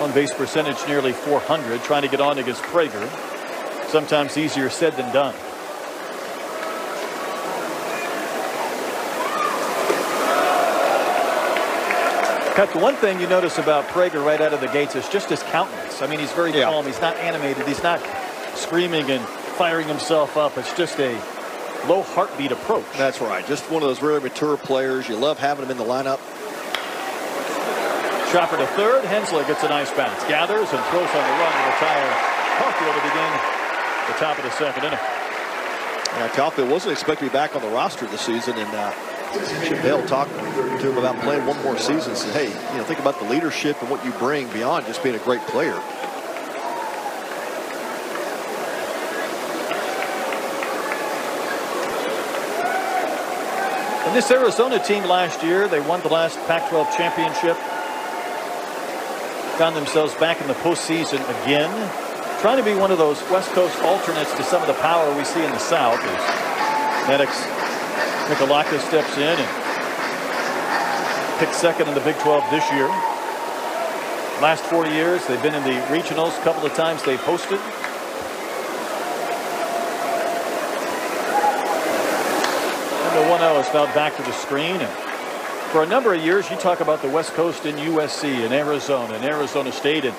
On-base percentage nearly 400, trying to get on against Prager. Sometimes easier said than done. Cut, the one thing you notice about Prager right out of the gates is just his countenance. I mean, he's very calm. He's not animated. He's not screaming and firing himself up. It's just a low heartbeat approach. That's right. Just one of those really mature players. You love having him in the lineup. Chopper to third. Hensler gets a nice bounce. Gathers and throws on the run to retire Caulfield to begin the top of the second inning. Yeah, Caulfield wasn't expected to be back on the roster this season, and Chip Hale talked to him about playing one more season. Said, hey, think about the leadership and what you bring beyond just being a great player. And this Arizona team last year, they won the last Pac-12 championship. Found themselves back in the postseason again. Trying to be one of those West Coast alternates to some of the power we see in the South. As Maddox Michalakis steps in and picked second in the Big 12 this year. Last 4 years, they've been in the regionals. A couple of times they've hosted. And the 1-0 is now back to the screen. And for a number of years, you talk about the West Coast and USC and Arizona State, and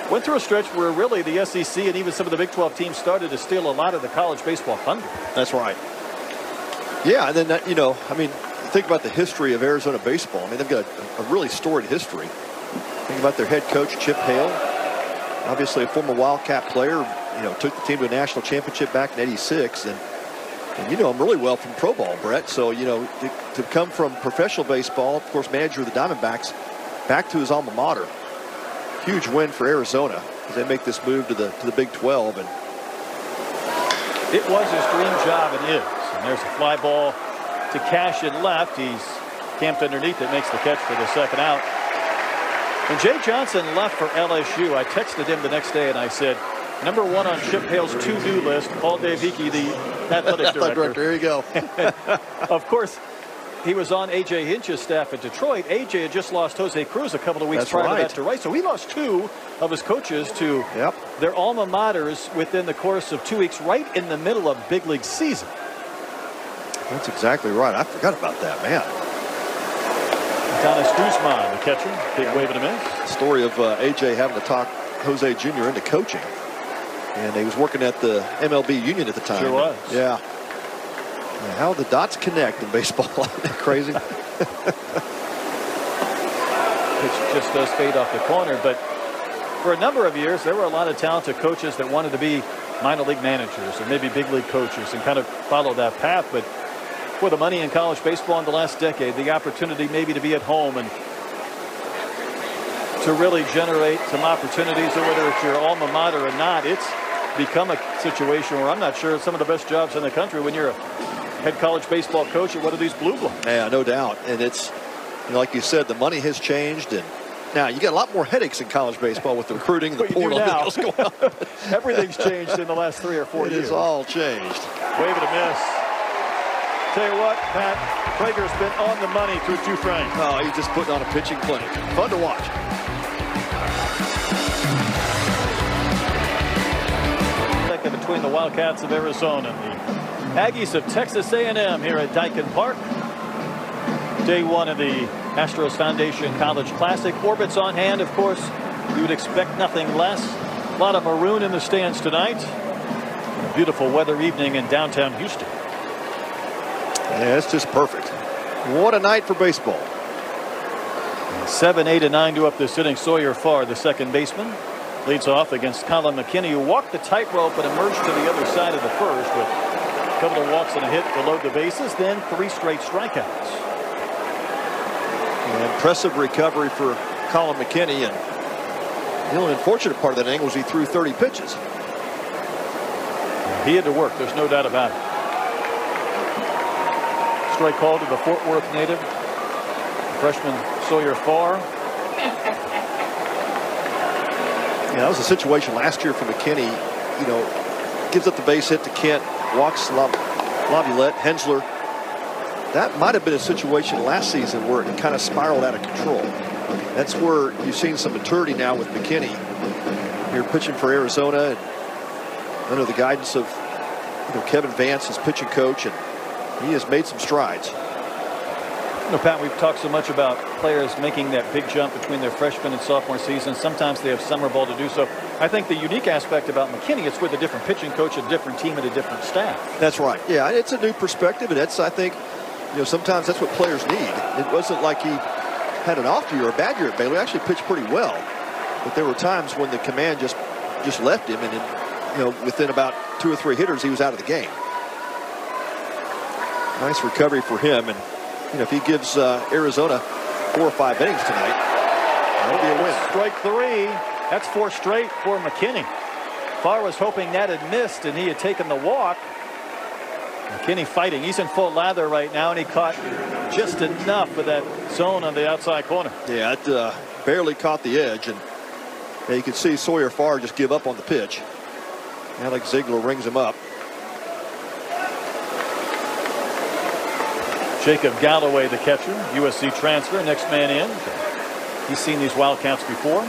went through a stretch where really the SEC and even some of the Big 12 teams started to steal a lot of the college baseball thunder. That's right. Yeah, and then, I mean, think about the history of Arizona baseball. I mean, they've got a really storied history. Think about their head coach, Chip Hale. Obviously a former Wildcat player, took the team to a national championship back in '86. And you know him really well from pro ball, Brett. So, to come from professional baseball, of course, manager of the Diamondbacks, back to his alma mater. Huge win for Arizona as they make this move to the Big 12. And it was his dream job and is. And there's a fly ball to Cash in left. He's camped underneath it, makes the catch for the second out. When Jay Johnson left for LSU, I texted him the next day and I said, number one on Chip Hale's to-do list, Paul Dave Hickey, the athletic director. There you go. Of course, he was on A.J. Hinch's staff at Detroit. A.J. had just lost Jose Cruz a couple of weeks prior to that to Rice. So he lost two of his coaches to their alma maters within the course of 2 weeks, right in the middle of big league season. That's exactly right. I forgot about that, man. Adonis Guzman, the catcher, big wave and a miss. Story of A.J. having to talk Jose Jr. into coaching. And he was working at the MLB union at the time. Sure was. Yeah. How the dots connect in baseball. Isn't that crazy? Pitch just does fade off the corner. But for a number of years, there were a lot of talented coaches that wanted to be minor league managers and maybe big league coaches and kind of follow that path. But for the money in college baseball in the last decade, the opportunity maybe to be at home and to really generate some opportunities, or whether it's your alma mater or not, it's become a situation where I'm not sure it's some of the best jobs in the country when you're a head college baseball coach at one of these blue bloods. Yeah, no doubt. And it's, like you said, the money has changed, and now you got a lot more headaches in college baseball with the recruiting and the portal. Everything's changed in the last 3 or 4 years. It has all changed. Wave and a miss. Tell you what, Pat, Prager's been on the money through 2 frames. Oh, he's just putting on a pitching clinic. Fun to watch. Between the Wildcats of Arizona and the Aggies of Texas A&M here at Daikin Park. Day one of the Astros Foundation College Classic. Orbits on hand, of course. You would expect nothing less. A lot of maroon in the stands tonight. A beautiful weather evening in downtown Houston. Yeah, it's just perfect. What a night for baseball. 7, 8, and 9 to up this inning. Sawyer Farr, the second baseman, leads off against Colin McKinney, who walked the tightrope and emerged to the other side of the first with a couple of walks and a hit to load the bases, then 3 straight strikeouts. An impressive recovery for Colin McKinney, and the only unfortunate part of that inning was he threw 30 pitches. He had to work, there's no doubt about it. Strike call to the Fort Worth native, freshman Sawyer Farr. Yeah, that was a situation last year for McKinney. Gives up the base hit to Kent, walks Laviolette. Hensler that might have been a situation last season where it kind of spiraled out of control. That's where you've seen some maturity now with McKinney. You're pitching for Arizona and under the guidance of Kevin Vance, his pitching coach, and he has made some strides. Pat, we've talked so much about players making that big jump between their freshman and sophomore season. Sometimes they have summer ball to do so. I think the unique aspect about McKinney, it's with a different pitching coach, a different team, and a different staff. That's right. Yeah, it's a new perspective, and that's, I think, sometimes that's what players need. It wasn't like he had an off year or a bad year at Baylor. He actually pitched pretty well, but there were times when the command just left him, and then, within about 2 or 3 hitters, he was out of the game. Nice recovery for him, and if he gives Arizona 4 or 5 innings tonight, that'll be a win. Strike 3. That's 4 straight for McKinney. Farr was hoping that had missed, and he had taken the walk. McKinney fighting. He's in full lather right now, and he caught just enough of that zone on the outside corner. Yeah, it barely caught the edge, and you can see Sawyer Farr just give up on the pitch. Alex Ziegler rings him up. Jacob Galloway, the catcher, USC transfer, next man in. He's seen these Wildcats before.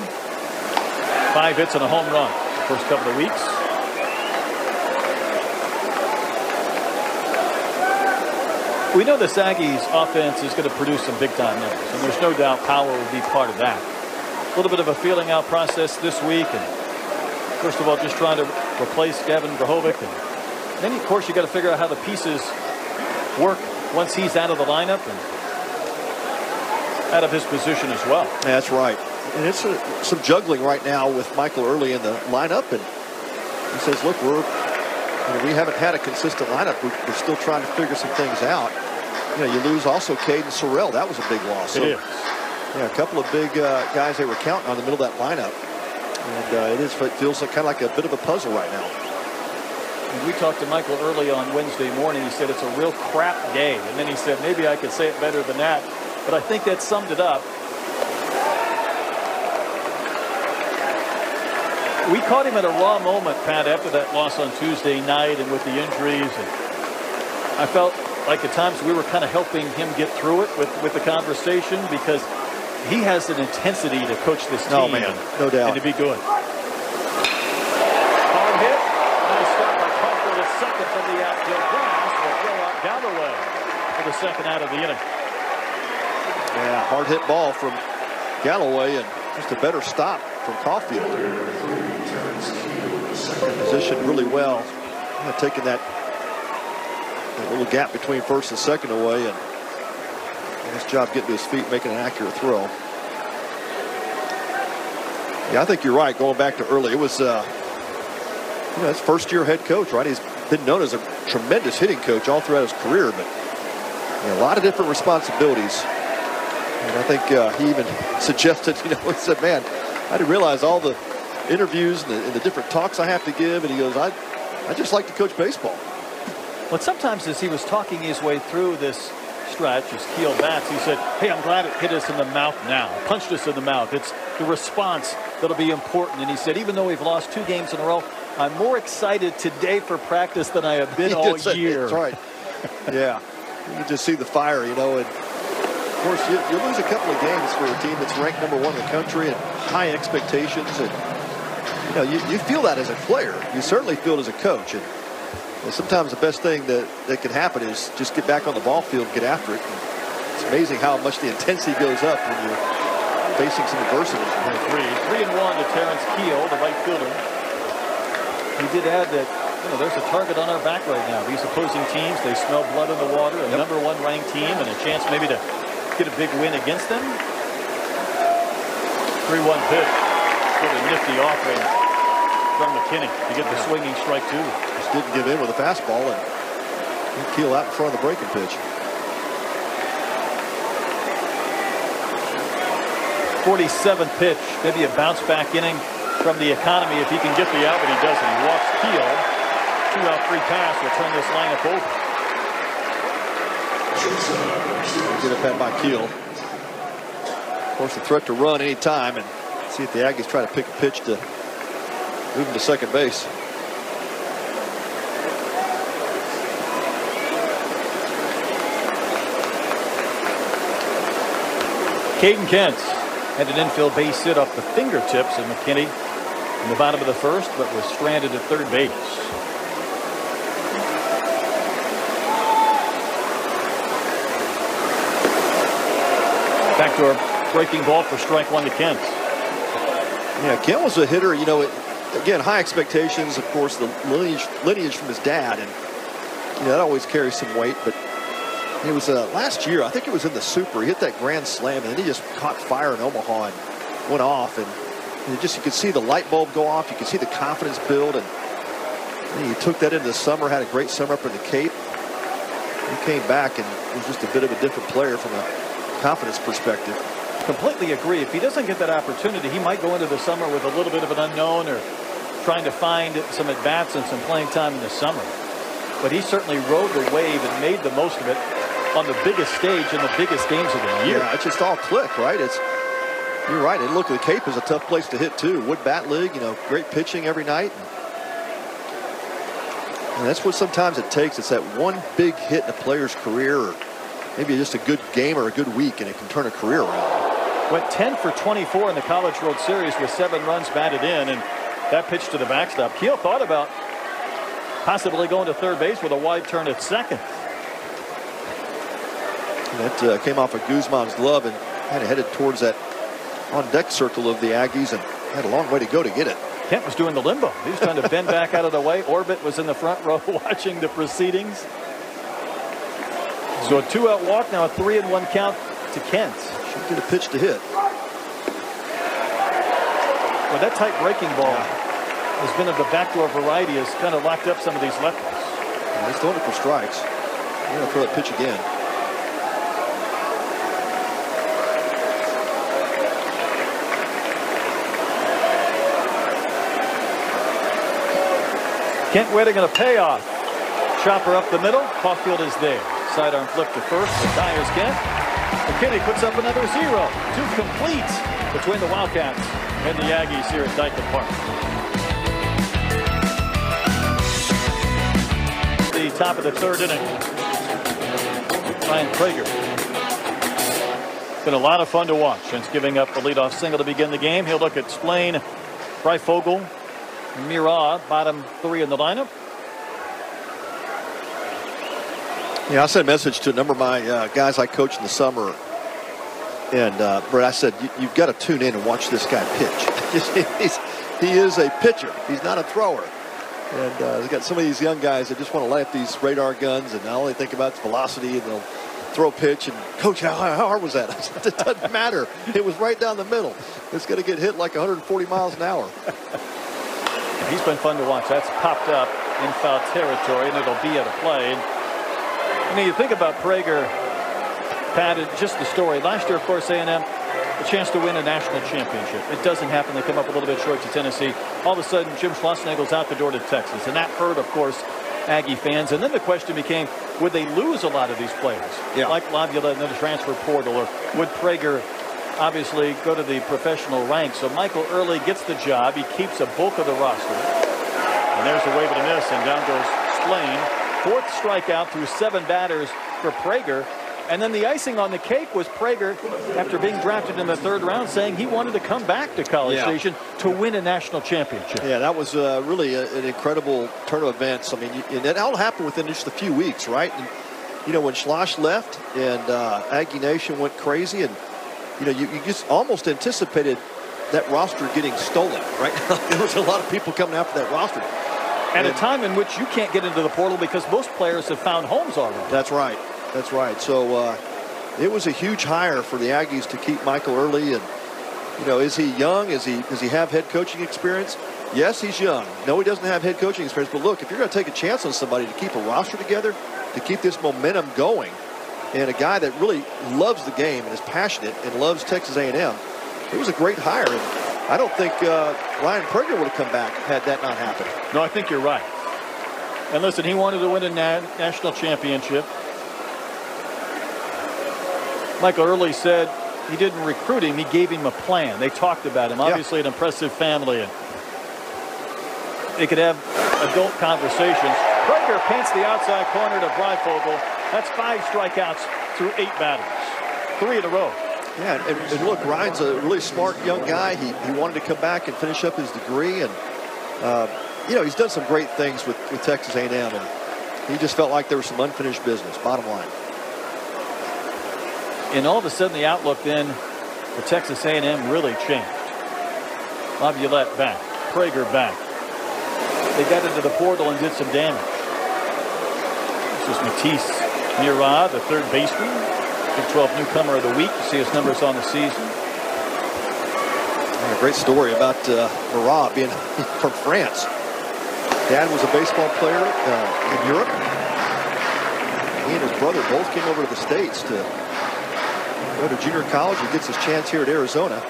5 hits and a home run the first couple of weeks. We know the Aggies offense is going to produce some big time numbers, and there's no doubt power will be part of that. A little bit of a feeling out process this week, and first of all, just trying to replace Gavin Grahovic, and then of course you got to figure out how the pieces work once he's out of the lineup and out of his position as well. That's right. And it's some juggling right now with Michael Early in the lineup, and he says, look, we haven't had a consistent lineup. We're still trying to figure some things out. You lose also Caden Sorrell. That was a big loss. It is. Yeah, a couple of big guys they were counting on the middle of that lineup. And it feels like kind of like a bit of a puzzle right now. When we talked to Michael early on Wednesday morning, he said it's a real crap day. And then he said, maybe I could say it better than that. But I think that summed it up. We caught him at a raw moment, Pat, after that loss on Tuesday night and with the injuries. And I felt like at times we were kind of helping him get through it with the conversation, because he has an intensity to coach this team. Oh, man, no doubt. And to be good. Hard hit. Nice stop by Caulfield at second from the outfield grass. Will throw out Galloway for the second out of the inning. Yeah, hard hit ball from Galloway, and just a better stop from Caulfield. Positioned really well. Taking that little gap between first and second away, and nice job getting to his feet, making an accurate throw. Yeah, I think you're right. Going back to early, it was his first-year head coach, right? He's been known as a tremendous hitting coach all throughout his career, but a lot of different responsibilities. And I think he even suggested, he said, man, I didn't realize all the interviews and the different talks I have to give. And he goes, I just like to coach baseball. But sometimes as he was talking his way through this stretch, his keel bats, he said, hey, I'm glad it hit us in the mouth now, punched us in the mouth. It's the response that'll be important. And he said, even though we've lost 2 games in a row, I'm more excited today for practice than I have been all year. That's right. Yeah. You can just see the fire, and of course, you lose a couple of games for a team that's ranked #1 in the country and high expectations. And, you feel that as a player. You certainly feel it as a coach. And sometimes the best thing that can happen is just get back on the ball field and get after it. And it's amazing how much the intensity goes up when you're facing some adversity. 3-1 to Terrence Keel, the right fielder. He did add that there's a target on our back right now. These opposing teams, they smell blood in the water. A #1 ranked team and a chance maybe to get a big win against them. 3-1 pitch. What a nifty offering from McKinney to get the swinging strike 2. Just didn't give in with a fastball and Keel out in front of the breaking pitch. 47th pitch. Maybe a bounce back inning from the economy if he can get the out, but he doesn't. He walks Keel. 2-out 3 pass will turn this lineup over. Get it back by Keel. Of course, a threat to run any time, and see if the Aggies try to pick a pitch to move him to second base. Caden Kent had an infield base hit off the fingertips of McKinney in the bottom of the first, but was stranded at third base. Backdoor breaking ball for strike one to Kent. Yeah, Kent was a hitter, you know, again, high expectations, of course, the lineage from his dad, and you know, that always carries some weight. But it was last year, I think it was in the Super, he hit that grand slam, and then he just caught fire in Omaha and went off, and it just, you could see the light bulb go off, you could see the confidence build, and he took that into the summer, had a great summer up in the Cape. He came back and was just a bit of a different player from a confidence perspective. Completely agree. If he doesn't get that opportunity, he might go into the summer with a little bit of an unknown, or trying to find some at-bats and some playing time in the summer. But he certainly rode the wave and made the most of it on the biggest stage in the biggest games of the year. Yeah, it's just all click, right? You're right. And look, the Cape is a tough place to hit too. Wood Bat League, you know, great pitching every night. And that's what sometimes it takes. It's that one big hit in a player's career, or maybe just a good game or a good week, and it can turn a career around. Went 10 for 24 in the College World Series with 7 runs batted in, and that pitch to the backstop. Keel thought about possibly going to third base with a wide turn at second. And that came off of Guzman's glove and kind of headed towards that on-deck circle of the Aggies, and had a long way to go to get it. Kent was doing the limbo. He was trying to bend back out of the way. Orbit was in the front row watching the proceedings. So a 2-out walk, now a 3-1 count to Kent. Should get a pitch to hit. Well, that tight breaking ball has been of the backdoor variety, has kind of locked up some of these lefties. Yeah, he's throwing it for strikes. He's going to throw that pitch again. Kent waiting on a payoff. Chopper up the middle. Caulfield is there. Sidearm flip to first. The tires Kent. McKinney puts up another 0 to complete between the Wildcats and the Aggies here at Dyken Park. The top of the third inning. Ryan Prager. Been a lot of fun to watch since giving up the leadoff single to begin the game. He'll look at Splain, Freifogel, Mira, bottom 3 in the lineup. Yeah, I sent a message to a number of my guys I coached in the summer, and Brett, I said, you've got to tune in and watch this guy pitch. He is a pitcher. He's not a thrower. And they've got some of these young guys that just want to light up these radar guns and not only think about velocity, and they'll throw a pitch and, coach, how hard was that? I said, it doesn't matter. It was right down the middle. It's going to get hit like 140 miles an hour. He's been fun to watch. That's popped up in foul territory, and it'll be at a play. I mean, you think about Prager, Pat, just the story. Last year, of course, A&M, a chance to win a national championship. It doesn't happen. They come up a little bit short to Tennessee. All of a sudden, Jim Schlossnagel's out the door to Texas, and that hurt, of course, Aggie fans. And then the question became, would they lose a lot of these players? Yeah. Like Lavula in the transfer portal, or would Prager obviously go to the professional ranks? So Michael Early gets the job. He keeps a bulk of the roster. And there's a wave and a miss, and down goes Splain. 4th strikeout through 7 batters for Prager. And then the icing on the cake was Prager, after being drafted in the 3rd round, saying he wanted to come back to College Station to win a national championship. Yeah, that was really an incredible turn of events. I mean, and that all happened within just a few weeks, right? And, you know, when Schloss left and Aggie Nation went crazy, and, you know, you just almost anticipated that roster getting stolen, right? There was a lot of people coming after that roster. At a time in which you can't get into the portal because most players have found homes already. That's right. That's right. So it was a huge hire for the Aggies to keep Michael Early. And, you know, is he young? Does he have head coaching experience? Yes, he's young. No, he doesn't have head coaching experience. But look, if you're going to take a chance on somebody to keep a roster together, to keep this momentum going, and a guy that really loves the game and is passionate and loves Texas A&M, it was a great hire. And I don't think Ryan Prager would have come back had that not happened. No, I think you're right. And listen, he wanted to win a national championship. Michael Early said he didn't recruit him, he gave him a plan. They talked about him. Obviously an impressive family, and they could have adult conversations. Prager paints the outside corner to Freifogel. That's 5 strikeouts through 8 batters. 3 in a row. Yeah, and look, Ryan's a really smart young guy. He wanted to come back and finish up his degree, and you know, he's done some great things with Texas A&M, and he just felt like there was some unfinished business, bottom line. And all of a sudden the outlook then for Texas A&M really changed. Laviolette back, Prager back. They got into the portal and did some damage. This is Matisse Murad, the third baseman, Big 12 newcomer of the week. You see his numbers on the season. And a great story about Murad being from France. Dad was a baseball player in Europe. He and his brother both came over to the States to go to junior college. He gets his chance here at Arizona.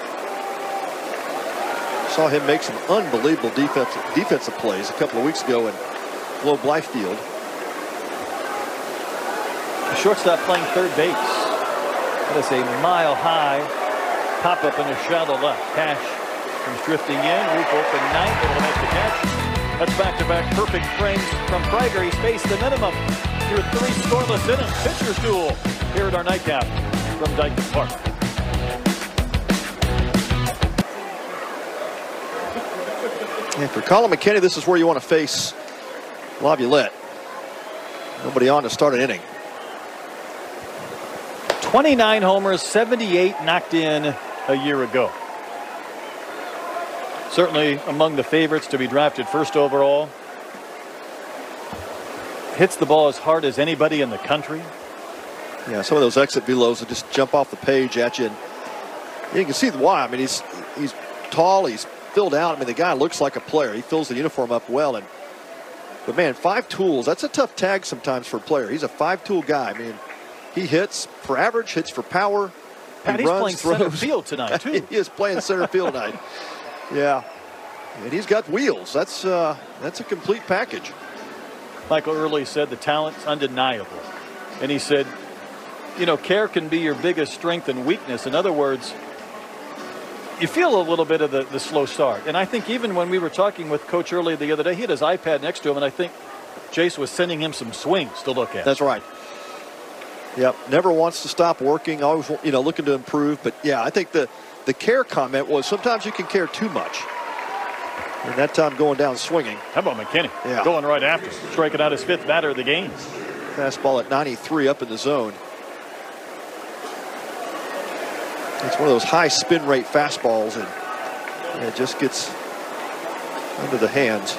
Saw him make some unbelievable defensive plays a couple of weeks ago in Globe Life Field. The shortstop playing third base. That is a mile-high pop-up in the shallow left. Cash comes drifting in. Roof open ninth. Able to make the catch. That's back-to-back perfect frames from Prager. He's faced the minimum through 3 scoreless innings. Pitcher's duel here at our nightcap from Dyken Park. And for Colin McKinney, this is where you want to face Laviolette. Nobody on to start an inning. 29 homers, 78 knocked in a year ago. Certainly among the favorites to be drafted first overall. Hits the ball as hard as anybody in the country. Yeah, some of those exit velos that just jump off the page at you. And you can see why. I mean, he's tall, he's filled out. I mean, the guy looks like a player. He fills the uniform up well. But man, 5 tools, that's a tough tag sometimes for a player. He's a 5-tool guy. I mean, he hits for average, hits for power. Pat, he's playing center field tonight, too. He is playing center field tonight. Yeah. And he's got wheels. That's a complete package. Michael Early said the talent's undeniable. And he said, you know, care can be your biggest strength and weakness. In other words, you feel a little bit of the slow start. And I think even when we were talking with Coach Early the other day, he had his iPad next to him, and I think Jace was sending him some swings to look at. That's right. Yep, never wants to stop working, always, you know, looking to improve. But yeah, I think the care comment was sometimes you can care too much. And that time going down swinging. How about McKinney? Yeah. Going right after, striking out his 5th batter of the game. Fastball at 93 up in the zone. It's one of those high spin rate fastballs, and it just gets under the hands.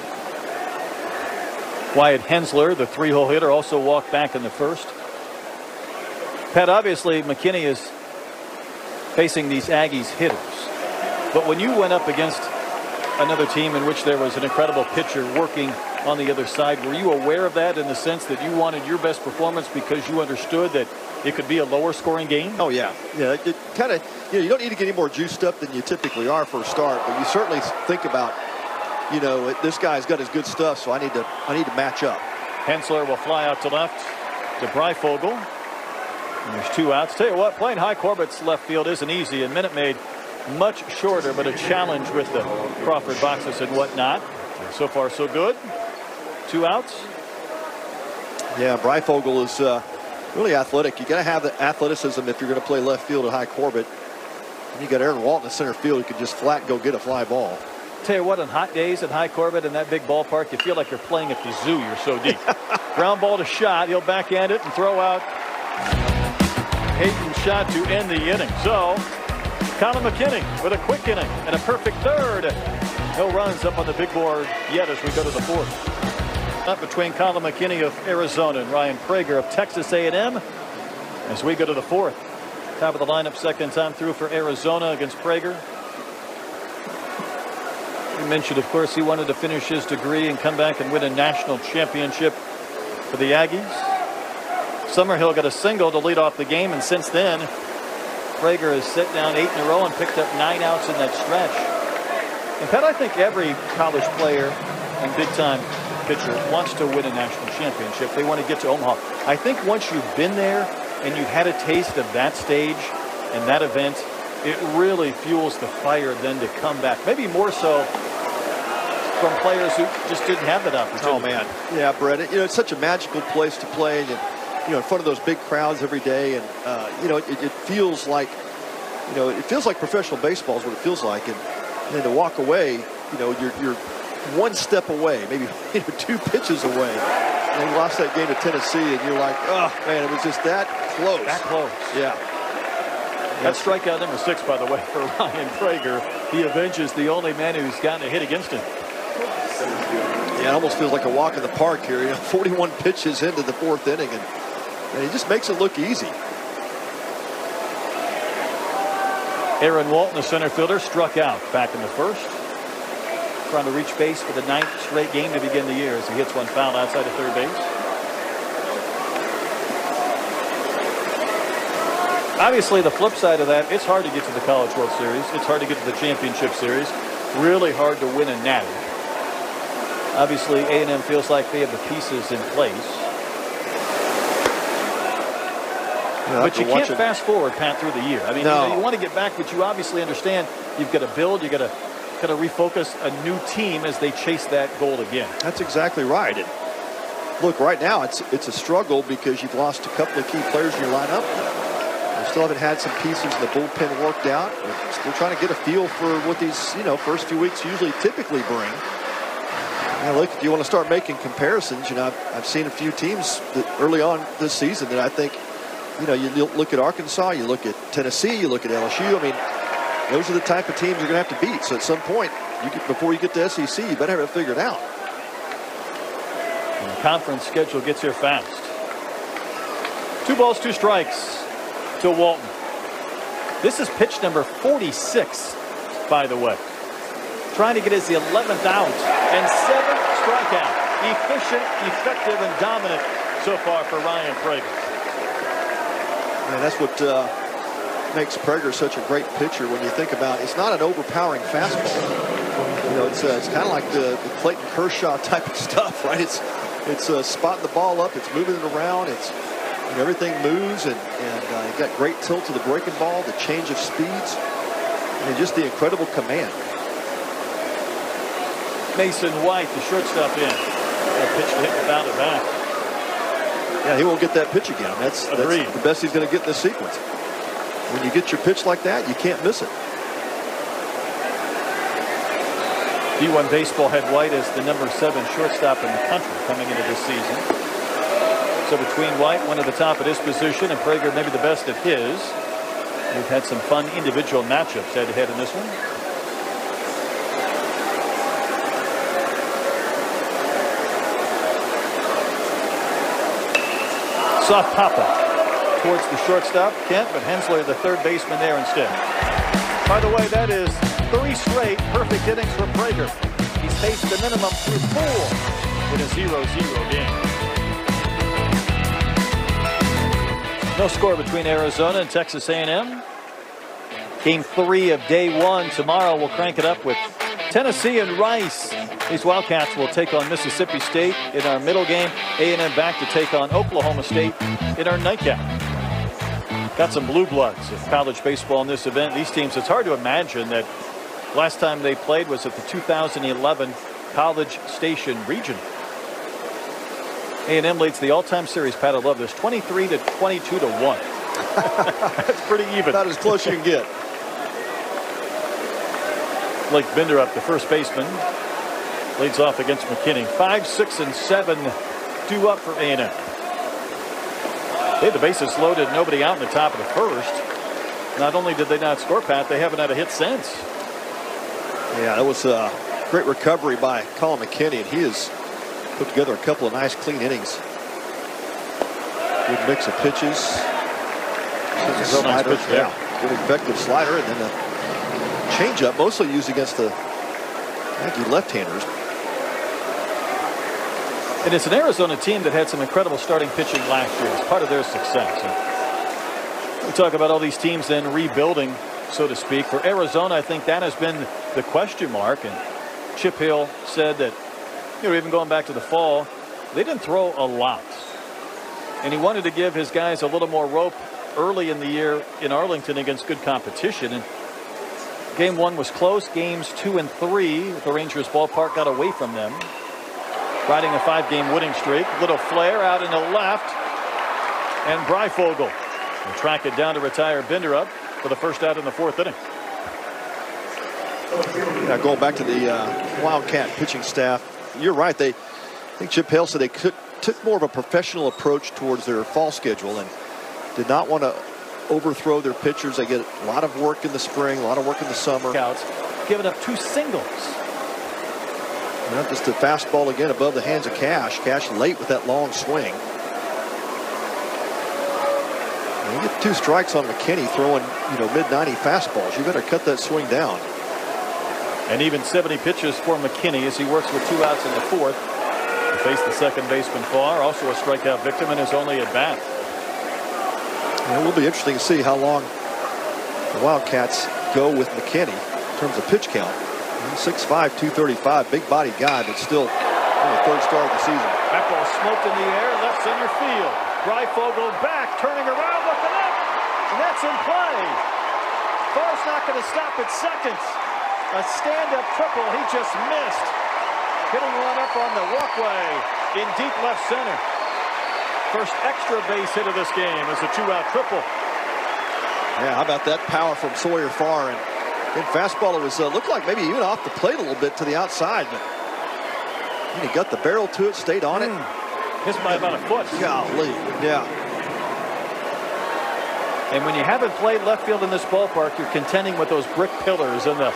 Wyatt Hensler, the 3-hole hitter, also walked back in the first. Pat, obviously McKinney is facing these Aggies hitters, but when you went up against another team in which there was an incredible pitcher working on the other side, were you aware of that in the sense that you wanted your best performance because you understood that it could be a lower scoring game? Oh yeah, yeah. It kind of, you know, you don't need to get any more juiced up than you typically are for a start, but you certainly think about, you know, this guy's got his good stuff, so I need to match up. Hensler will fly out to left to Breifogel. And there's 2 outs. Tell you what, playing High Corbett's left field isn't easy, and Minute Maid much shorter, but a challenge with the Crawford boxes and whatnot. So far, so good. 2 outs. Yeah, Breifogel is really athletic. You got to have the athleticism if you're going to play left field at High Corbett. And you got Aaron Walton in center field who can just flat go get a fly ball. Tell you what, on hot days at High Corbett in that big ballpark, you feel like you're playing at the zoo. You're so deep. Ground ball to Schott. He'll backhand it and throw out Hayden's shot to end the inning. So Colin McKinney with a quick inning and a perfect third. No runs up on the big board yet as we go to the 4th. Up between Colin McKinney of Arizona and Ryan Prager of Texas A&M as we go to the 4th. Top of the lineup, second time through for Arizona against Prager. We mentioned, of course, he wanted to finish his degree and come back and win a national championship for the Aggies. Summerhill got a single to lead off the game, and since then, Prager has set down 8 in a row and picked up 9 outs in that stretch. And Pat, I think every college player and big-time pitcher wants to win a national championship. They want to get to Omaha. I think once you've been there and you've had a taste of that stage and that event, it really fuels the fire then to come back. Maybe more so from players who just didn't have that opportunity. Oh man, yeah, Brett. You know, it's such a magical place to play, and you know, in front of those big crowds every day, and you know, it feels like, you know, it feels like professional baseball is what it feels like. And then to walk away, you know, you're one step away, maybe 2 pitches away. And you lost that game to Tennessee, and you're like, oh, man, it was just that close. That close. Yeah. That's strikeout number 6, by the way, for Ryan Prager. He avenges the only man who's gotten a hit against him. Yeah, it almost feels like a walk in the park here. You know, 41 pitches into the 4th inning, and he just makes it look easy. Aaron Walton, the center fielder, struck out back in the 1st. Trying to reach base for the 9th straight game to begin the year as he hits one foul outside of third base. Obviously, the flip side of that, it's hard to get to the College World Series. It's hard to get to the Championship Series. Really hard to win a natty. Obviously, A&M feels like they have the pieces in place. Yeah, but you can't fast forward, Pat, through the year. I mean, no. you want to get back, but you obviously understand you've got to build, you've got to refocus a new team as they chase that goal again. That's exactly right. And look, right now it's a struggle because you've lost a couple of key players in your lineup. You still haven't had some pieces in the bullpen worked out. We're still trying to get a feel for what these, you know, first few weeks typically bring. Now, look, if you want to start making comparisons, you know, I've seen a few teams that early on this season that I think, you know, you look at Arkansas, you look at Tennessee, you look at LSU. I mean, those are the type of teams you're going to have to beat. So at some point, before you get to SEC, you better have it figured out. And the conference schedule gets here fast. 2 balls, 2 strikes to Walton. This is pitch number 46, by the way. Trying to get his 11th out and 7th strikeout. Efficient, effective, and dominant so far for Ryan Prager. And that's what makes Prager such a great pitcher when you think about it. It's not an overpowering fastball. You know, it's kind of like the Clayton Kershaw type of stuff, right? It's spotting the ball up, it's moving it around, everything moves, and you got great tilt to the breaking ball, the change of speeds, and just the incredible command. Mason White, the shortstop, in. A pitch to hit without it back. Yeah, he won't get that pitch again. That's the best he's going to get in this sequence. When you get your pitch like that, you can't miss it. D1 Baseball had White as the number 7 shortstop in the country coming into this season. So between White, one at the top of his position, and Prager maybe the best of his. We've had some fun individual matchups head-to-head in this one. Soft pop-up towards the shortstop, Kent, but Hensler, the third baseman, there instead. By the way, that is 3 straight perfect innings for Prager. He's faced the minimum through 4 in a 0-0 game. No score between Arizona and Texas A&M. Game 3 of day 1. Tomorrow we'll crank it up with Tennessee and Rice. These Wildcats will take on Mississippi State in our middle game. A&M back to take on Oklahoma State in our nightcap. Got some blue bloods of college baseball in this event. These teams, it's hard to imagine that last time they played was at the 2011 College Station Regional. A&M leads the all-time series. Pat, I love this. 23 to 22 to 1. That's pretty even. About as close you can get. Blake Binderup, the first baseman, leads off against McKinney. 5, 6, and 7 due up for A&M. They had the bases loaded, nobody out in the top of the first. Not only did they not score, Pat, they haven't had a hit since. Yeah, that was a great recovery by Colin McKinney, and he has put together a couple of nice, clean innings. Good mix of pitches. That's a real nice pitch there. Yeah, good effective slider, and then a changeup, mostly used against the left-handers. And it's an Arizona team that had some incredible starting pitching last year. It's part of their success. And we talk about all these teams then rebuilding, so to speak. For Arizona, I think that has been the question mark. And Chip Hill said that, even going back to the fall, they didn't throw a lot. And he wanted to give his guys a little more rope early in the year in Arlington against good competition. And game 1 was close. Games 2 and 3 at the Rangers ballpark got away from them. Riding a 5-game winning streak. Little flare out in the left. And Breifogel will track it down to retire Binderup. for the first out in the 4th inning. Yeah, going back to the Wildcat pitching staff, you're right. I think Chip Hale said they took more of a professional approach towards their fall schedule and did not want to overthrow their pitchers. They get a lot of work in the spring, a lot of work in the summer. Counts, giving up 2 singles. Just the fastball again above the hands of Cash. Cash late with that long swing. And you get 2 strikes on McKinney throwing, mid-90 fastballs. You better cut that swing down. And even 70 pitches for McKinney as he works with 2 outs in the 4th. He faced the second baseman Farr, also a strikeout victim in his only at bat. It will be interesting to see how long the Wildcats go with McKinney in terms of pitch count. 6'5", 235, big body guy, but still the 3rd start of the season. That ball smoked in the air, left center field. Greifvogel back, turning around, looking up, and that's in play. Farr's not going to stop at second. A stand-up triple, he just missed. Hitting one up on the walkway in deep left center. First extra base hit of this game is a 2-out triple. Yeah, how about that power from Sawyer Farr? And fastball, it was looked like maybe even off the plate a little bit to the outside, but he got the barrel to it, stayed on it. Missed by about a foot. Golly, yeah. And when you haven't played left field in this ballpark, you're contending with those brick pillars and the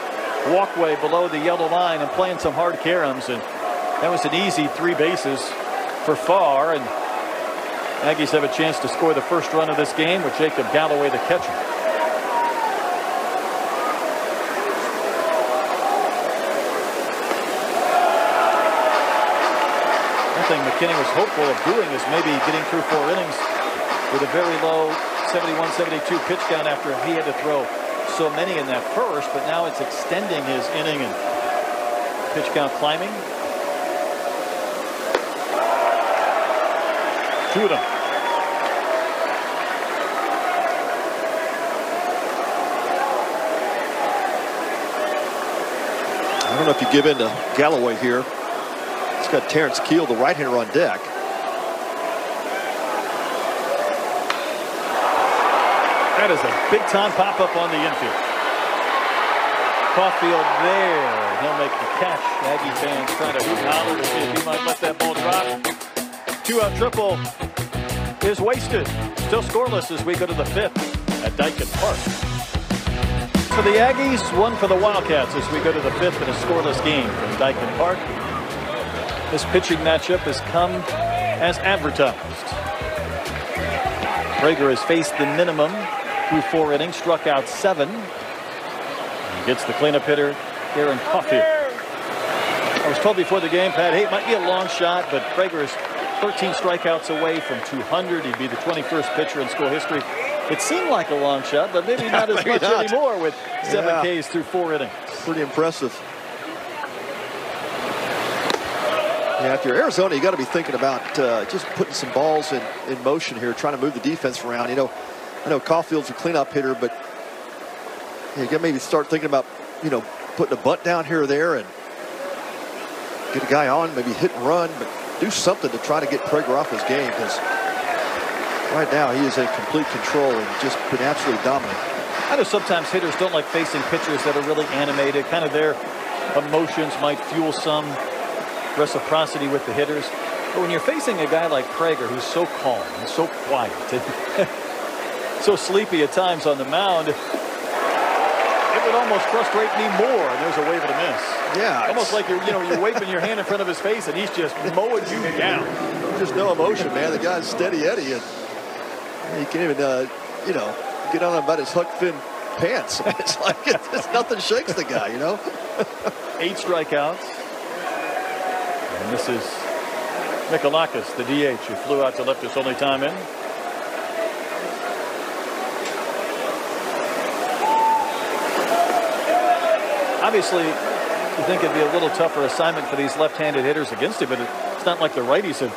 walkway below the yellow line and playing some hard caroms, and that was an easy 3 bases for Farr, and Aggies have a chance to score the first run of this game with Jacob Galloway, the catcher. Thing McKinney was hopeful of doing is maybe getting through 4 innings with a very low 71-72 pitch count after he had to throw so many in that first, but now it's extending his inning and pitch count climbing. 2 of them. I don't know if you give in to Galloway here. It's got Terrence Keel, the right-hander, on deck. That is a big-time pop-up on the infield. Caulfield there. He'll make the catch. Aggie fans trying to holler to see if he might let that ball drop. 2-out triple is wasted. Still scoreless as we go to the 5th at Dyken Park. For the Aggies, 1 for the Wildcats as we go to the 5th in a scoreless game from Dyken Park. This pitching matchup has come as advertised. Prager has faced the minimum through 4 innings, struck out 7. He gets the cleanup hitter, Aaron Caulfield. I was told before the game, Pat, hey, it might be a long shot, but Prager is 13 strikeouts away from 200. He'd be the 21st pitcher in school history. It seemed like a long shot, but maybe not as much anymore with 7 Ks through 4 innings. Pretty impressive. Yeah, if you're Arizona, you got to be thinking about just putting some balls in motion here, trying to move the defense around. I know Caulfield's a cleanup hitter, but you got to maybe start thinking about, putting a bunt down here or there and get a guy on, maybe hit and run, but do something to try to get Prager off his game, because right now he is in complete control and just been absolutely dominant. I know sometimes hitters don't like facing pitchers that are really animated. Kind of their emotions might fuel some reciprocity with the hitters. But when you're facing a guy like Prager, who's so calm and so quiet and so sleepy at times on the mound, it would almost frustrate me more. And there's a wave and a miss. Yeah, almost like you're waving your hand in front of his face and he's just mowing you down. Just no emotion, man. The guy's steady Eddie, and he can't even get on about his Huck Finn pants. I mean, it's like it's nothing shakes the guy, 8 strikeouts. And this is Mikalakis, the DH, who flew out to left his only time in. Obviously, you think it'd be a little tougher assignment for these left-handed hitters against him, but it's not like the righties have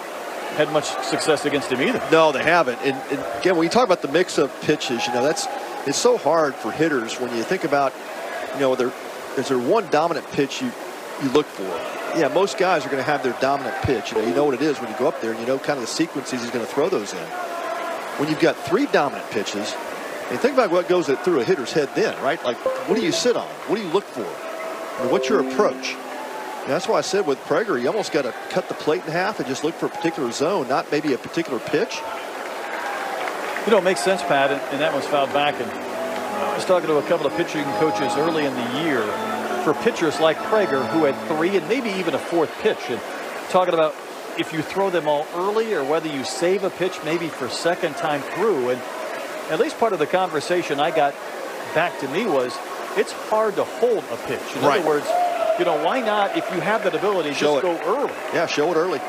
had much success against him either. No, they haven't. And again, when you talk about the mix of pitches, it's so hard for hitters when you think about, is there one dominant pitch you look for? Yeah, most guys are going to have their dominant pitch. You know what it is when you go up there, and kind of the sequences he's going to throw those in. When you've got 3 dominant pitches, And think about what goes through a hitter's head then, right? Like, what do you sit on? What do you look for? I mean, what's your approach? And that's why I said with Prager, you almost got to cut the plate in half and just look for a particular zone, not maybe a particular pitch. You know, it makes sense, Pat, and that one's fouled back. And I was talking to a couple of pitching coaches early in the year for pitchers like Prager, who had 3 and maybe even a 4th pitch, and talking about if you throw them all early or whether you save a pitch maybe for second time through. And at least part of the conversation I got back to me was it's hard to hold a pitch. In other words, you know, why not, if you have that ability, just go early? Yeah, show it early.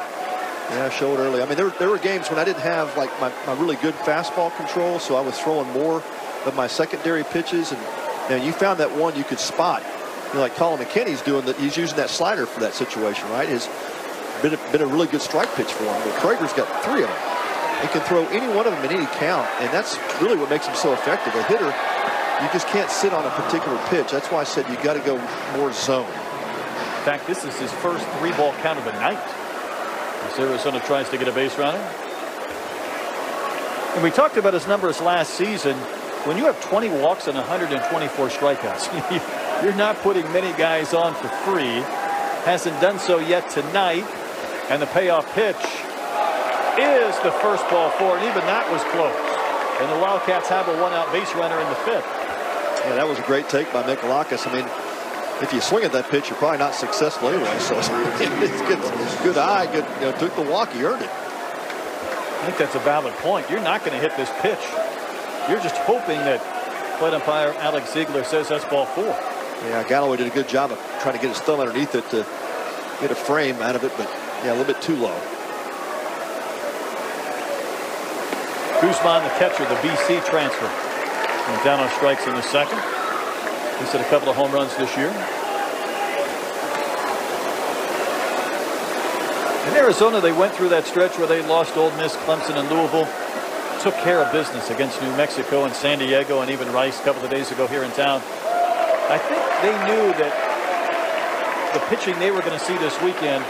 Yeah, show it early. I mean, there were games when I didn't have like my really good fastball control, so I was throwing more of my secondary pitches, and you found that one you could spot. You know, like Colin McKinney's doing that. He's using that slider for that situation, right? It's been a really good strike pitch for him. But Prager's got 3 of them. He can throw any one of them in any count, and that's really what makes him so effective. A hitter, you just can't sit on a particular pitch. That's why I said you got to go more zone. In fact, this is his first 3-ball count of the night as Arizona tries to get a base runner. And we talked about his numbers last season. When you have 20 walks and 124 strikeouts, you're not putting many guys on for free. Hasn't done so yet tonight. And the payoff pitch is the first ball 4, and even that was close. And the Wildcats have a 1-out base runner in the 5th. Yeah, that was a great take by Michalakis. I mean, if you swing at that pitch, you're probably not successful anyway. So it's good eye, good, you know, took the walk, he earned it. I think that's a valid point. You're not going to hit this pitch. You're just hoping that plate umpire Alex Ziegler says that's ball 4. Yeah, Galloway did a good job of trying to get his thumb underneath it to get a frame out of it, but yeah, a little bit too low. Guzman, the catcher, the BC transfer, went down on strikes in the 2nd. He's hit a couple of home runs this year. In Arizona, they went through that stretch where they lost Ole Miss, Clemson, and Louisville. Took care of business against New Mexico and San Diego and even Rice a couple of days ago here in town. I think they knew that the pitching they were going to see this weekend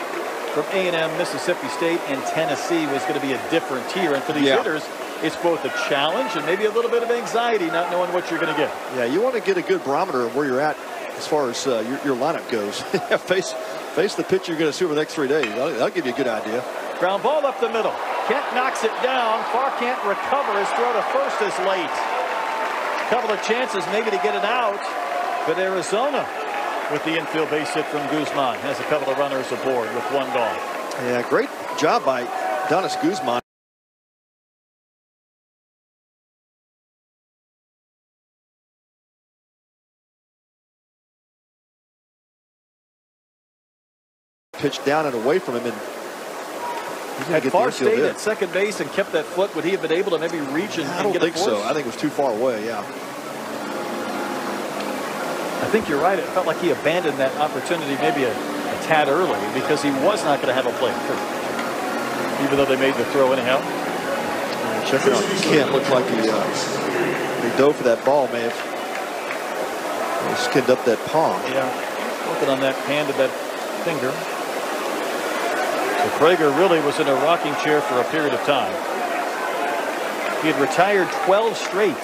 from A&M, Mississippi State, and Tennessee was going to be a different tier. And for these hitters, it's both a challenge and maybe a little bit of anxiety not knowing what you're going to get. Yeah, you want to get a good barometer of where you're at as far as your lineup goes. face the pitch you're going to see over the next 3 days. That'll give you a good idea. Ground ball up the middle. Kent knocks it down. Farr can't recover. His throw to first is late. Couple of chances maybe to get it out. But Arizona, with the infield base hit from Guzman, has a couple of runners aboard with 1 gone. Yeah, great job by Donis Guzman. Pitched down and away from him, and had Farr stayed at second base and kept that foot, would he have been able to maybe reach and I don't think so. I think it was too far away. Yeah. I think you're right. It felt like he abandoned that opportunity maybe a tad early because he was not going to have a play first, even though they made the throw anyhow. Check it out. Kent looked like he dove for that ball. May have skinned up that palm. Yeah, working on that hand of that finger. So Prager really was in a rocking chair for a period of time. He had retired 12 straight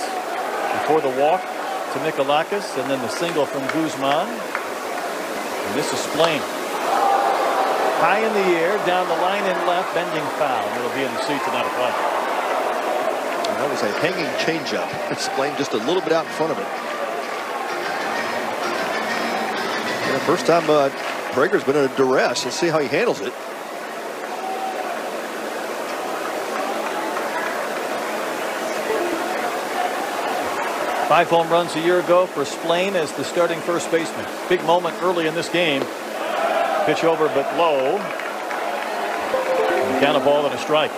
before the walk to Michalakis and then the single from Guzman. And this is Splain. High in the air, down the line and left, bending foul. It'll be in the seats and out of play. And that was a hanging changeup. Splain just a little bit out in front of it. Yeah, first time Prager's been in a duress. Let's see how he handles it. 5 home runs a year ago for Splain as the starting first baseman. Big moment early in this game. Pitch over but low. Count a ball and a strike.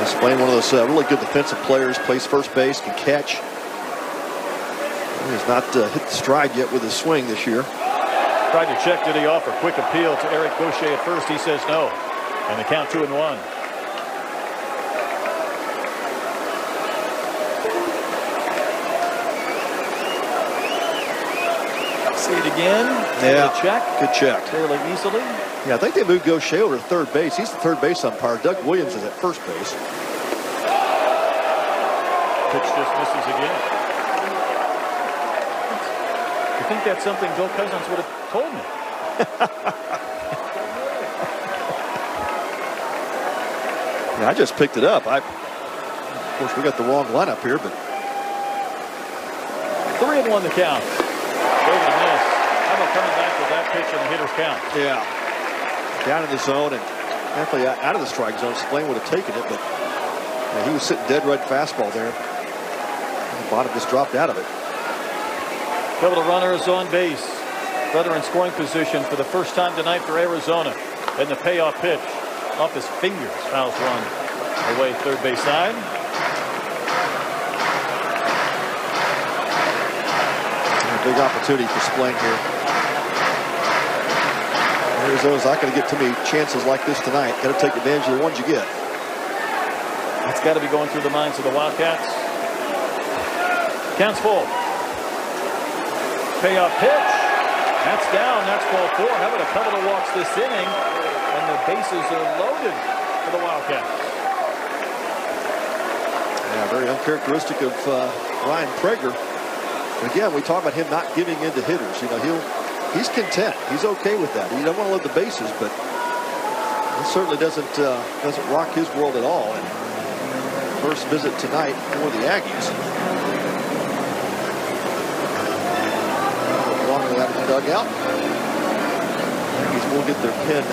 Splain, one of those really good defensive players, plays first base, can catch. He's not hit the stride yet with his swing this year. Tried to check, did he offer quick appeal to Eric Gaucher at first? He says no. And the count 2-1. See it again. Yeah. Check. Good check. Fairly easily. Yeah, I think they moved Gaucher over to third base. He's the third base umpire. Doug Williams is at first base. Pitch just misses again. I think that's something Bill Cousins would have told me. Yeah, I just picked it up. Of course, we got the wrong lineup here, but 3-1 the count. Over the miss. How about coming back with that pitch and the hitter's count? yeah, down in the zone and definitely out of the strike zone. Splain would have taken it, but yeah, he was sitting dead right fastball there. The bottom just dropped out of it. Couple of runners on base. Runner in scoring position for the first time tonight for Arizona. And the payoff pitch off his fingers. Fouls one away third base side. A big opportunity for Splain here. Arizona's not going to get too many chances like this tonight. Got to take advantage of the ones you get. That's got to be going through the minds of the Wildcats. Counts full. Payoff pitch. That's down. That's ball 4. How about a couple of walks this inning? And the bases are loaded for the Wildcats. Yeah, very uncharacteristic of Ryan Prager. Again, we talk about him not giving in to hitters. You know, he's content. He's okay with that. He doesn't want to load the bases, but it certainly doesn't rock his world at all. And first visit tonight for the Aggies. Along with that in the dugout. Aggies will get their pen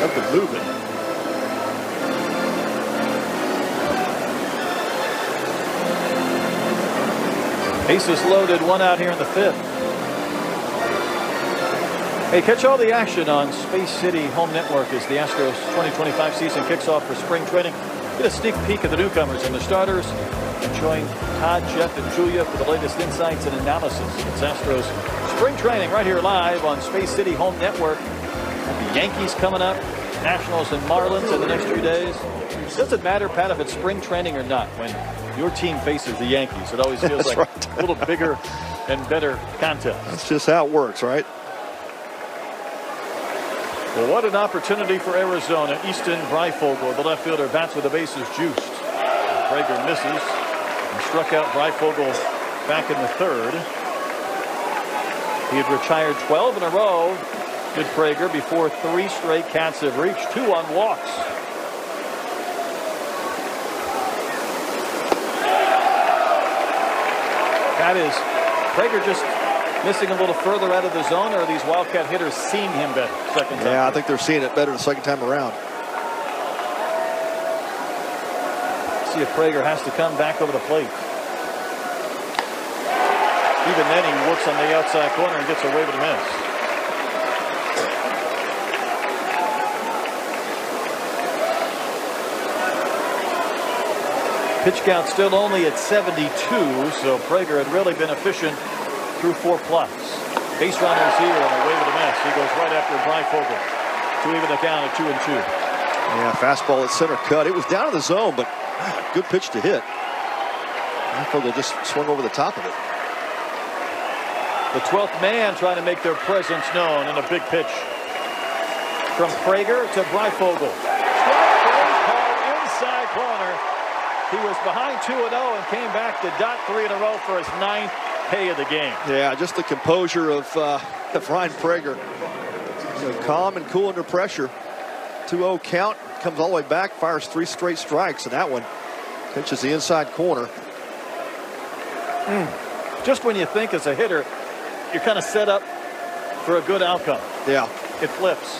up and moving. Bases loaded, 1 out here in the 5th. Hey, catch all the action on Space City Home Network as the Astros 2025 season kicks off for spring training. Get a sneak peek at the newcomers and the starters. And join Todd, Jeff, and Julia for the latest insights and analysis. It's Astros spring training right here live on Space City Home Network. And the Yankees coming up, Nationals and Marlins in the next 3 days. It doesn't matter, Pat, if it's spring training or not. When your team faces the Yankees, it always feels like right. a little bigger and better contest. That's just how it works, right? Well, what an opportunity for Arizona. Easton Breifogel, the left fielder, bats with the bases juiced. Prager misses and struck out Breifogel back in the 3rd. He had retired 12 in a row, did Prager, before 3 straight Cats have reached 2 on walks. That is Prager just missing a little further out of the zone, or are these Wildcat hitters seeing him better second time? Yeah, I think they're seeing it better the second time around. See if Prager has to come back over the plate. Even then, he works on the outside corner and gets away with a miss. Pitch count still only at 72, so Prager had really been efficient through 4+. Base runners here and away with a miss. He goes right after Breifogel to even the count at 2-2. Yeah, fastball at center cut. It was down in the zone, but good pitch to hit. Breifogel just swung over the top of it. The 12th man trying to make their presence known, and a big pitch from Prager to Breifogel. Inside corner. He was behind 2-0 and came back to dot 3 in a row for his 9th K of the game. Yeah, just the composure of Ryan Prager. You know, calm and cool under pressure. 2-0 count, comes all the way back, fires 3 straight strikes, and that one pitches the inside corner. Just when you think as a hitter, you're kind of set up for a good outcome. Yeah. It flips.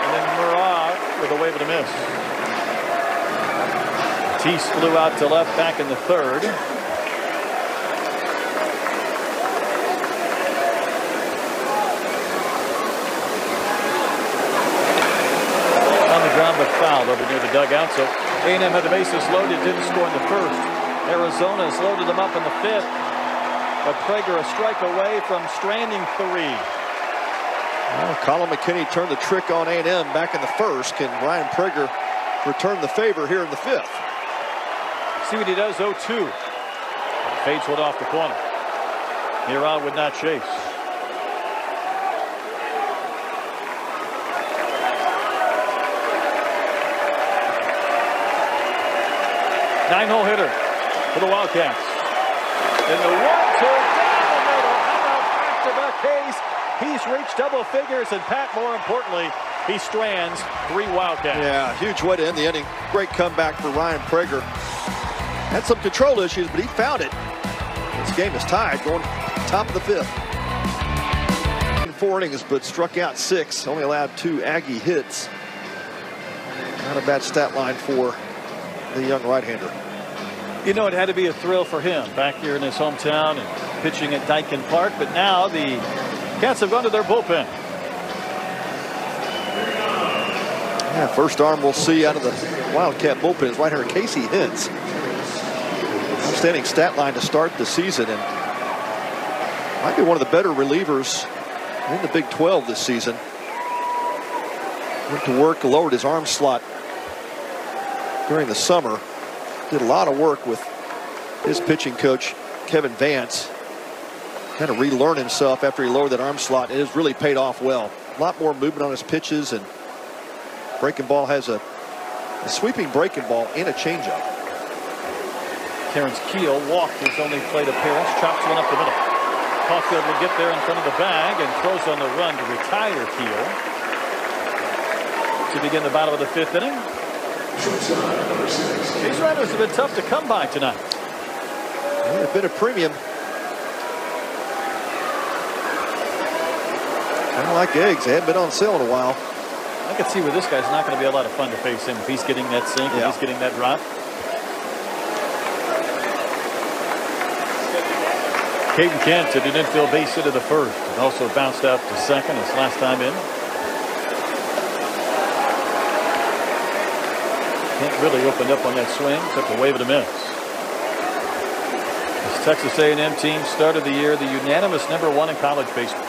And then Murat with a wave of a miss. Teese flew out to left back in the 3rd. On the ground but fouled over near the dugout. So A&M had the bases loaded, didn't score in the 1st. Arizona's loaded them up in the 5th. But Prager a strike away from stranding 3. Well, Colin McKinney turned the trick on A&M back in the 1st. Can Ryan Prager return the favor here in the 5th? See what he does, 0-2. Fades one off the corner. Murad would not chase. 9-hole hitter for the Wildcats. And the 1-2 down the middle. How about back-to-back case? He's reached double figures, and Pat, more importantly, he strands 3 Wildcats. Yeah, huge way to end the inning. Great comeback for Ryan Prager. Had some control issues, but he found it. This game is tied, going top of the 5th. 4 innings, but struck out 6. Only allowed 2 Aggie hits. Not a bad stat line for the young right-hander. You know, it had to be a thrill for him back here in his hometown and pitching at Daikin Park. But now the Cats have gone to their bullpen. Yeah, first arm we'll see out of the Wildcat bullpen is right-hander Casey Hintz. Outstanding stat line to start the season, and might be one of the better relievers in the Big 12 this season. Went to work, lowered his arm slot during the summer. Did a lot of work with his pitching coach, Kevin Vance. Kind of relearn himself after he lowered that arm slot. It has really paid off well. A lot more movement on his pitches, and breaking ball has a sweeping breaking ball and a changeup. Terrence Keel walked his only plate appearance, chops one up the middle. Caulfield will get there in front of the bag and throws on the run to retire Keel. To begin the bottom of the 5th inning. These runners have been tough to come by tonight. Yeah, a bit of premium. Kind of like eggs. They haven't been on sale in a while. I can see where this guy's not going to be a lot of fun to face him if he's getting that sink, and he's getting that drop. Caden Kent did an infield base hit to the 1st and also bounced out to 2nd his last time in. Kent really opened up on that swing, took a wave of a miss. This Texas A&M team started the year the unanimous #1 in college baseball.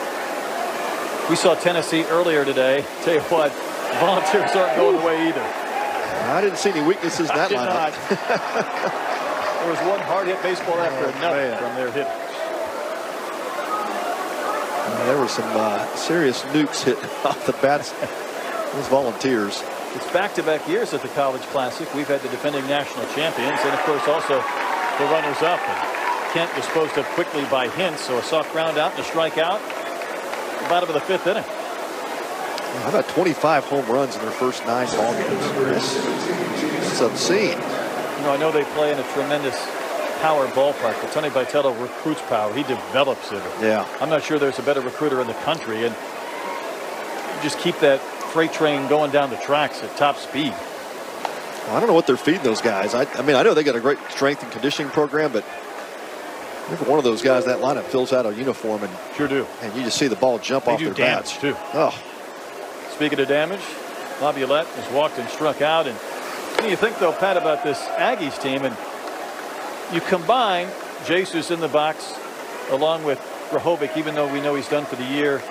We saw Tennessee earlier today. Tell you what, Volunteers aren't going away either. I didn't see any weaknesses in that lineup. There was one hard hit baseball after another from their hitters. There were some serious nukes hit off the bats. Those Volunteers. It's back-to-back years at the College Classic. We've had the defending national champions and, of course, also the runners-up. Kent disposed of quickly by Hintz, so a soft ground out and a strikeout. The bottom of the 5th inning. How about 25 home runs in their first 9 ball games? It's obscene. You know, I know they play in a tremendous power ballpark, but Tony Vitello recruits power. He develops it. Yeah. I'm not sure there's a better recruiter in the country, and you just keep that freight train going down the tracks at top speed. Well, I don't know what they're feeding those guys. I mean, I know they got a great strength and conditioning program, but every one of those guys, that lineup fills out a uniform, and sure do. And you just see the ball jump off their bats too. Oh. Speaking of damage, Laviolette has walked and struck out. And what do you think, though, Pat, about this Aggies team? And you combine Jesus in the box along with Grahovic, even though we know he's done for the year,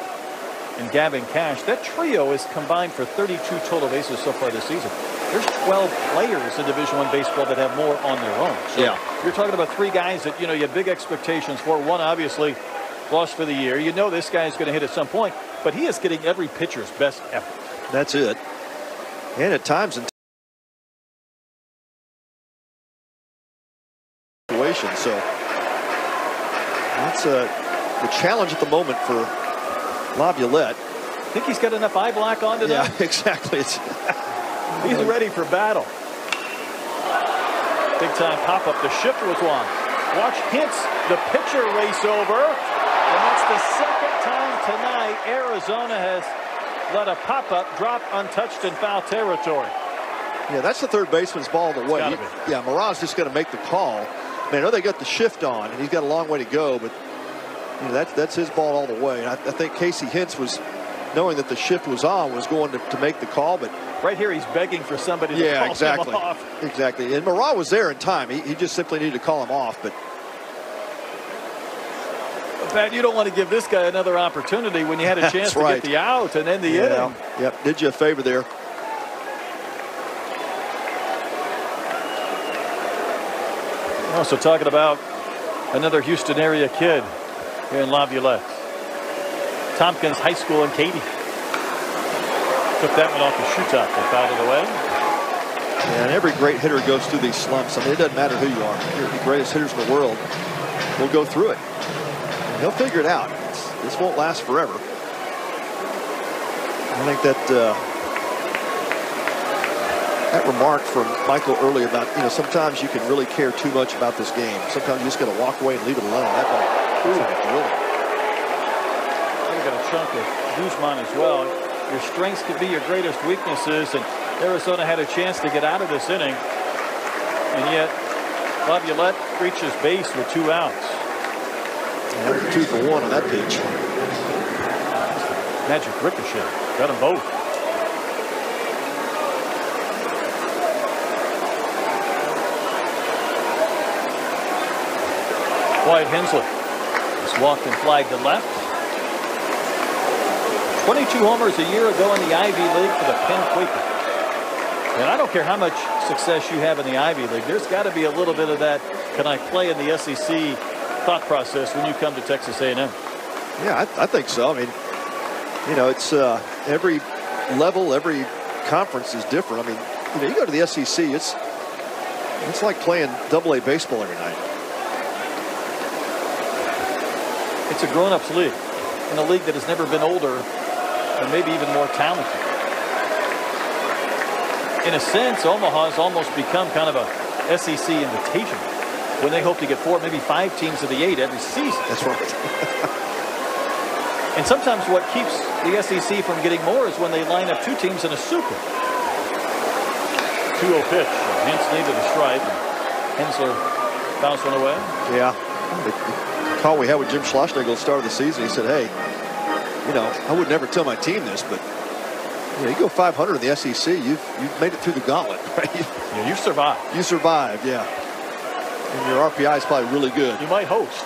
and Gavin Cash. That trio is combined for 32 total bases so far this season. There's 12 players in Division I baseball that have more on their own. So yeah. You're talking about 3 guys that, you know, you have big expectations for. One, obviously, lost for the year. You know this guy is going to hit at some point, but he is getting every pitcher's best effort. That's it. And at times in situation, so that's the challenge at the moment for Laviolette. Think he's got enough eye black on today? Yeah, exactly. He's ready for battle. Big time pop up. The shift was one. Watch Hintz, the pitcher, race over. And that's the second time tonight Arizona has let a pop-up drop untouched in foul territory. Yeah, that's the third baseman's ball all the way. Yeah, Murad's just going to make the call. I know they got the shift on, and he's got a long way to go, but you know, that's his ball all the way. And I think Casey Hintz was, knowing that the shift was on, was going to make the call, but right here he's begging for somebody to call him off. Exactly. And Murad was there in time. He just simply needed to call him off. But Pat, you don't want to give this guy another opportunity when you had a chance to get the out and end the inning. Yep, did you a favor there. Also talking about another Houston area kid, here in Laviolette. Tompkins High School in Katy. Took that one off the shoe top. They fouled it away. Yeah, and every great hitter goes through these slumps. I mean, it doesn't matter who you are. You're the greatest hitters in the world. We'll go through it. And he'll figure it out. This won't last forever. I think that that remark from Michael earlier about, sometimes you can really care too much about this game. Sometimes you just got to walk away and leave it alone. That might really. You've got a chunk of Guzman as well. Your strengths could be your greatest weaknesses, and Arizona had a chance to get out of this inning, and yet Laviolette reaches base with 2 outs. And 2 for 1 on that pitch. Magic ricochet. Got them both. Wyatt Hensler has walked and flagged to left. 22 homers a year ago in the Ivy League for the Penn Quakers. And I don't care how much success you have in the Ivy League, there's got to be a little bit of that can I play in the SEC thought process when you come to Texas A&M. Yeah, I think so. I mean, it's every level, every conference is different. I mean, you go to the SEC, it's like playing AA baseball every night. It's a grown-ups league, in a league that has never been older and maybe even more talented. In a sense, Omaha has almost become kind of a SEC invitation when they hope to get 4, maybe 5 teams of the 8 every season. That's right. And sometimes what keeps the SEC from getting more is when they line up 2 teams in a super. 2-0 pitch. Hensley to the strike. Hensler bounced one away. Yeah. The call we had with Jim Schlossnagle at the start of the season, he said, hey, I would never tell my team this, but you go 500 in the SEC, you've made it through the gauntlet, right? Yeah, you've survived. You survived, yeah. And your RPI is probably really good. You might host.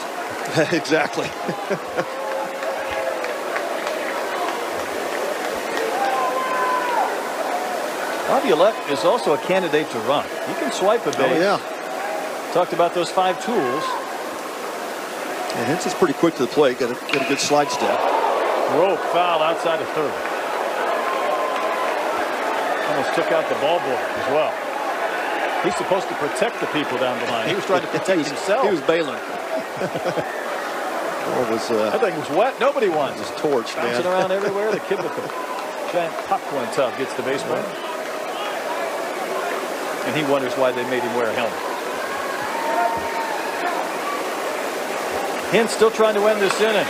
Exactly. Laviolette is also a candidate to run. You can swipe a base. Oh, yeah. Talked about those 5 tools. And Henson's pretty quick to the plate. Got a good slide step. Rope foul outside of third. Almost took out the ball boy as well. He's supposed to protect the people down the line. He was trying to protect himself. He was bailing. That thing was wet. Nobody won. It was torched, man. Bouncing around everywhere. The kid with the giant popcorn tub gets the baseball. And he wonders why they made him wear a helmet. Hint still trying to end this inning.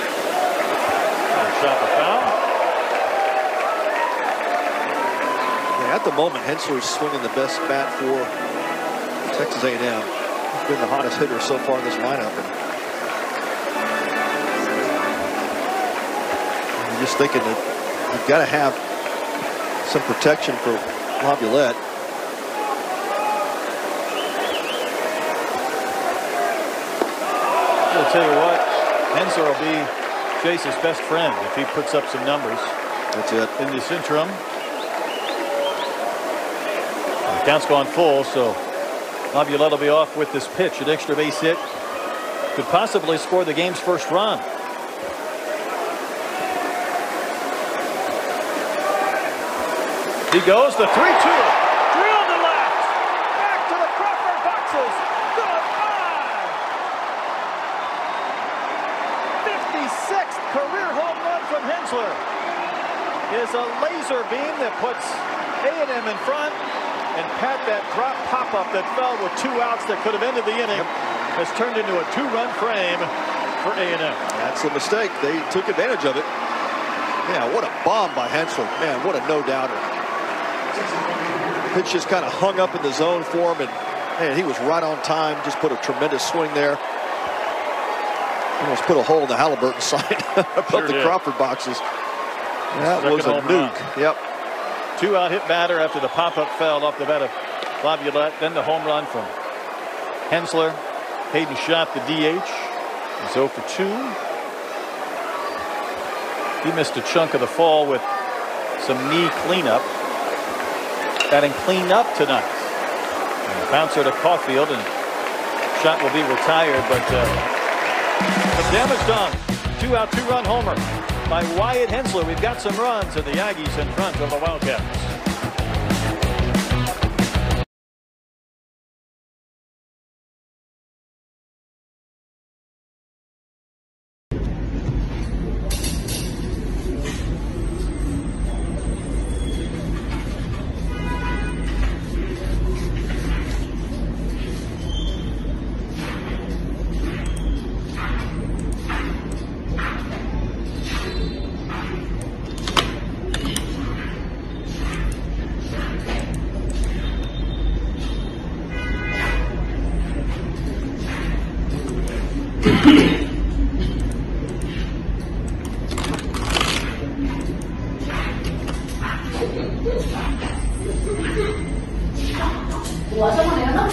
Shot the foul. Yeah, at the moment, Hensler's swinging the best bat for Texas A&M. He's been the hottest hitter so far in this lineup. And you're just thinking that you've got to have some protection for Laviolette. I'll tell you what, Hensler will be Chase's best friend if he puts up some numbers. That's it. In this interim. The count's gone full, so Laviolette will be off with this pitch. An extra base hit could possibly score the game's first run. He goes, the 3-2. Drilled to left. Back to the Crawford boxes. Goodbye. 56th career home run from Hensler is a laser beam that puts A&M in front, and Pat, that drop pop-up that fell with 2 outs that could have ended the inning has turned into a 2-run frame for A&M. That's a mistake. They took advantage of it. Yeah, what a bomb by Hensler. Man, what a no-doubter. Pitch just kind of hung up in the zone for him, and man, he was right on time. Just put a tremendous swing there. Almost put a hole in the Halliburton side above the Crawford boxes. That was a nuke. Yep. 2-out hit batter after the pop-up fell off the bat of Laviolette. Then the home run from Hensler. Hayden shot the DH. He's 0 for 2. He missed a chunk of the fall with some knee cleanup. Batting clean up tonight. And the bouncer to Caulfield, and shot will be retired, but damage done. 2-out, 2-run homer by Wyatt Hensler. We've got some runs, and the Aggies in front of the Wildcats. Ủa sao mà này nó nóng?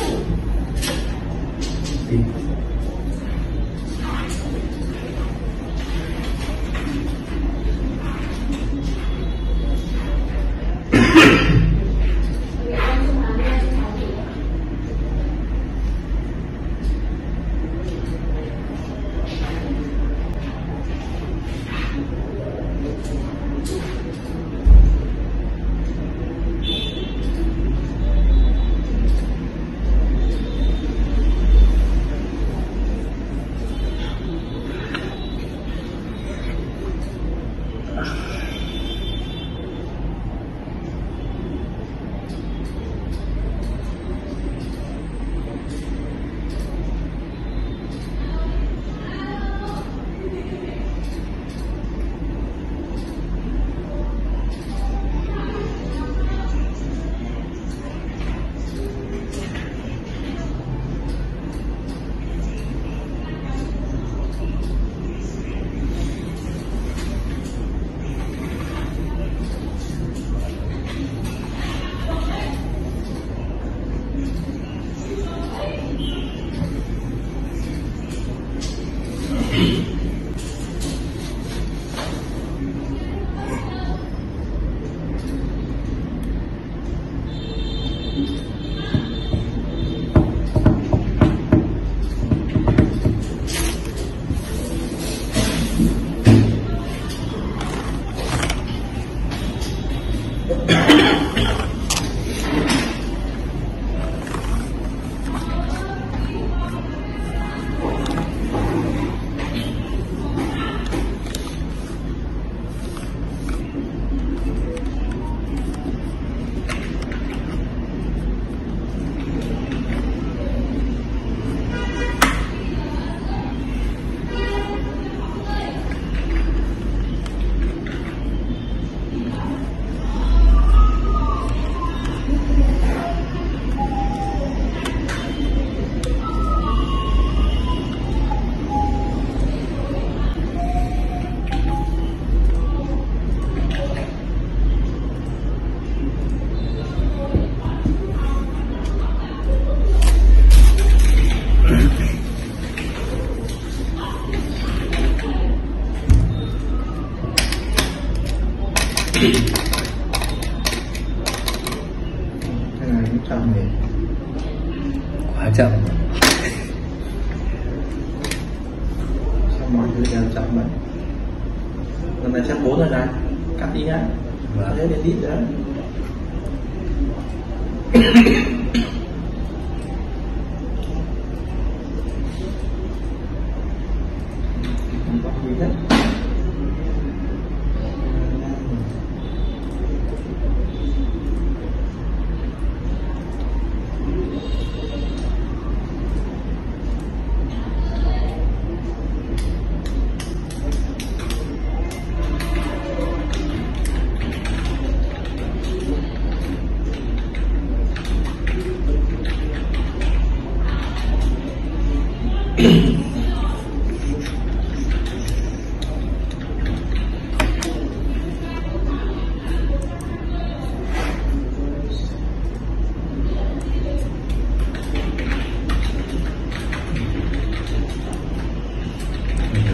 Cái này cũng chậm nhỉ, quá chậm. Sao mọi thứ đều chậm vậy? Lần này set 4 rồi này, cắt đi nhá. Và thế đến đít nữa. Không có gì hết.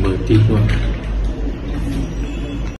Vừa tít luôn.